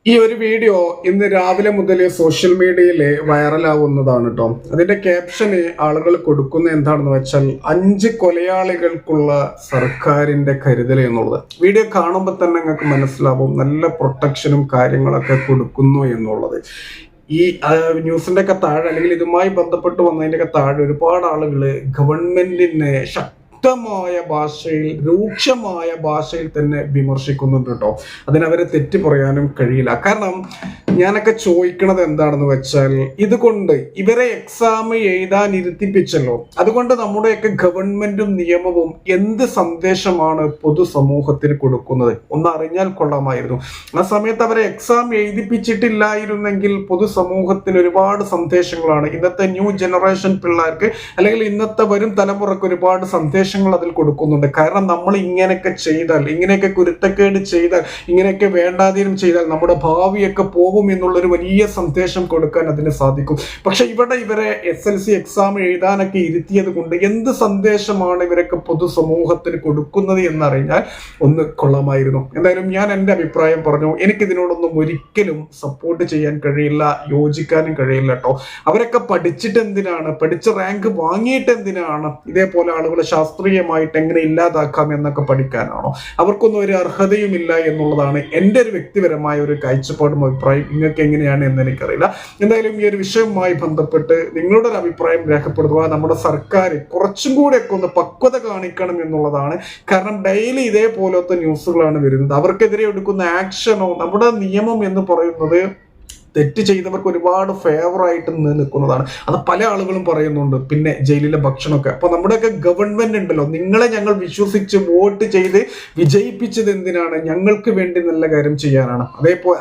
ഈ ഒരു വീഡിയോ ഇന്ന് രാവിലെ മുതൽ സോഷ്യൽ മീഡിയയിൽ വൈറലാവുന്നതാണ് കേട്ടോ. അതിന്റെ ക്യാപ്ഷന് ആളുകൾ കൊടുക്കുന്ന എന്താണെന്ന് വെച്ചാൽ 5 കൊലയാളികൾക്കുള്ള സർക്കാരിന്റെ കരുതൽ എന്നുള്ളത്. വീഡിയോ കാണുമ്പോൾ തന്നെ നിങ്ങൾക്ക് മനസ്സിലാവും നല്ല പ്രൊട്ടക്ഷനും കാര്യങ്ങളൊക്കെ കൊടുക്കുന്നു എന്നുള്ളത്. ഈ ന്യൂസിന്റെ ഒക്കെ താഴെ അല്ലെങ്കിൽ ഇതുമായി ബന്ധപ്പെട്ട് വന്നതിന്റെ ഒക്കെ താഴെ ഒരുപാട് ആളുകൾ ഗവൺമെന്റിനെ ശക്തമായ ഭാഷയിൽ രൂക്ഷമായ ഭാഷയിൽ തന്നെ വിമർശിക്കുന്നുണ്ട് കേട്ടോ. അതിനവരെ തെറ്റ് പറയാനും കഴിയില്ല. കാരണം ഞാനൊക്കെ ചോദിക്കണത് എന്താണെന്ന് വെച്ചാൽ, ഇതുകൊണ്ട് ഇവരെ എക്സാം എഴുതാൻ ഇരുത്തിപ്പിച്ചല്ലോ, അതുകൊണ്ട് നമ്മുടെയൊക്കെ ഗവൺമെന്റും നിയമവും എന്ത് സന്ദേശമാണ് പൊതുസമൂഹത്തിന് കൊടുക്കുന്നത് ഒന്ന് അറിഞ്ഞാൽ കൊള്ളാമായിരുന്നു. ആ സമയത്ത് അവരെ എക്സാം എഴുതിപ്പിച്ചിട്ടില്ലായിരുന്നെങ്കിൽ പൊതുസമൂഹത്തിന് ഒരുപാട് സന്ദേശങ്ങളാണ് ഇന്നത്തെ ന്യൂ ജനറേഷൻ പിള്ളേർക്ക് അല്ലെങ്കിൽ ഇന്നത്തെ വരും തലമുറക്ക് ഒരുപാട് സന്ദേശങ്ങൾ അതിൽ കൊടുക്കുന്നുണ്ട്. കാരണം നമ്മൾ ഇങ്ങനെയൊക്കെ ചെയ്താൽ, ഇങ്ങനെയൊക്കെ കുരുത്തക്കേട് ചെയ്താൽ, ഇങ്ങനെയൊക്കെ വേണ്ടാതീനം ചെയ്താൽ നമ്മുടെ ഭാവിയൊക്കെ പോകും എന്നുള്ളൊരു വലിയ സന്ദേശം കൊടുക്കാൻ അതിന് സാധിക്കും. പക്ഷെ ഇവരെ SLC എക്സാം എഴുതാനൊക്കെ ഇരുത്തിയത് കൊണ്ട് എന്ത് സന്ദേശമാണ് ഇവരൊക്കെ പൊതുസമൂഹത്തിന് കൊടുക്കുന്നത് എന്നറിഞ്ഞാൽ ഒന്ന് കൊള്ളാമായിരുന്നു. എന്തായാലും ഞാൻ എൻ്റെ അഭിപ്രായം പറഞ്ഞു. എനിക്കിതിനോടൊന്നും ഒരിക്കലും സപ്പോർട്ട് ചെയ്യാൻ കഴിയില്ല, യോജിക്കാനും കഴിയില്ല കേട്ടോ. അവരൊക്കെ പഠിച്ചിട്ട് എന്തിനാണ്, പഠിച്ച റാങ്ക് വാങ്ങിയിട്ട് എന്തിനാണ് ഇതേപോലെ ആളുകളെ ശാസ്ത്രീയമായിട്ട് എങ്ങനെ ഇല്ലാതാക്കാം എന്നൊക്കെ പഠിക്കാനാണോ? അവർക്കൊന്നും ഒരു അർഹതയുമില്ല എന്നുള്ളതാണ് എൻ്റെ ഒരു വ്യക്തിപരമായ ഒരു കാഴ്ചപ്പാടും അഭിപ്രായം. നിങ്ങൾക്ക് എങ്ങനെയാണ് എന്ന് എനിക്കറിയില്ല. എന്തായാലും ഈ ഒരു വിഷയവുമായി ബന്ധപ്പെട്ട് നിങ്ങളുടെ ഒരു അഭിപ്രായം രേഖപ്പെടുത്തുക. നമ്മുടെ സർക്കാർ കുറച്ചും കൂടെയൊക്കെ ഒന്ന് പക്വത കാണിക്കണം എന്നുള്ളതാണ്. കാരണം ഡെയിലി ഇതേപോലത്തെ ന്യൂസുകളാണ് വരുന്നത്. അവർക്കെതിരെ എടുക്കുന്ന ആക്ഷനോ, നമ്മുടെ നിയമം എന്ന് പറയുന്നത് തെറ്റ് ചെയ്തവർക്ക് ഒരുപാട് ഫേവറായിട്ട് നിൽക്കുന്നതാണ്. അത് പല ആളുകളും പറയുന്നുണ്ട്. പിന്നെ ജയിലിലെ ഭക്ഷണമൊക്കെ. അപ്പൊ നമ്മുടെയൊക്കെ ഗവൺമെന്റ് ഉണ്ടല്ലോ, നിങ്ങളെ ഞങ്ങൾ വിശ്വസിച്ച് വോട്ട് ചെയ്ത് വിജയിപ്പിച്ചത് എന്തിനാണ്? ഞങ്ങൾക്ക് വേണ്ടി നല്ല കാര്യം ചെയ്യാനാണ്.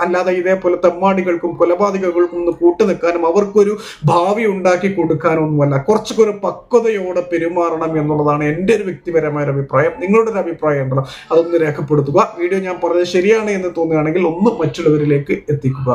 അല്ലാതെ ഇതേപോലെ തെമ്മാടികൾക്കും കൊലപാതകങ്ങൾക്കും ഒന്ന് കൂട്ടു നിൽക്കാനും അവർക്കൊരു ഭാവി ഉണ്ടാക്കി കൊടുക്കാനൊന്നുമല്ല. കുറച്ചൊക്കെ ഒരു പക്വതയോടെ പെരുമാറണം എന്നുള്ളതാണ് എൻ്റെ ഒരു വ്യക്തിപരമായ അഭിപ്രായം. നിങ്ങളുടെ ഒരു അഭിപ്രായം ഉണ്ടല്ലോ, അതൊന്ന് രേഖപ്പെടുത്തുക. വീഡിയോ ഞാൻ പറഞ്ഞത് ശരിയാണ് എന്ന് തോന്നുകയാണെങ്കിൽ ഒന്ന് മറ്റുള്ളവരിലേക്ക് എത്തിക്കുക.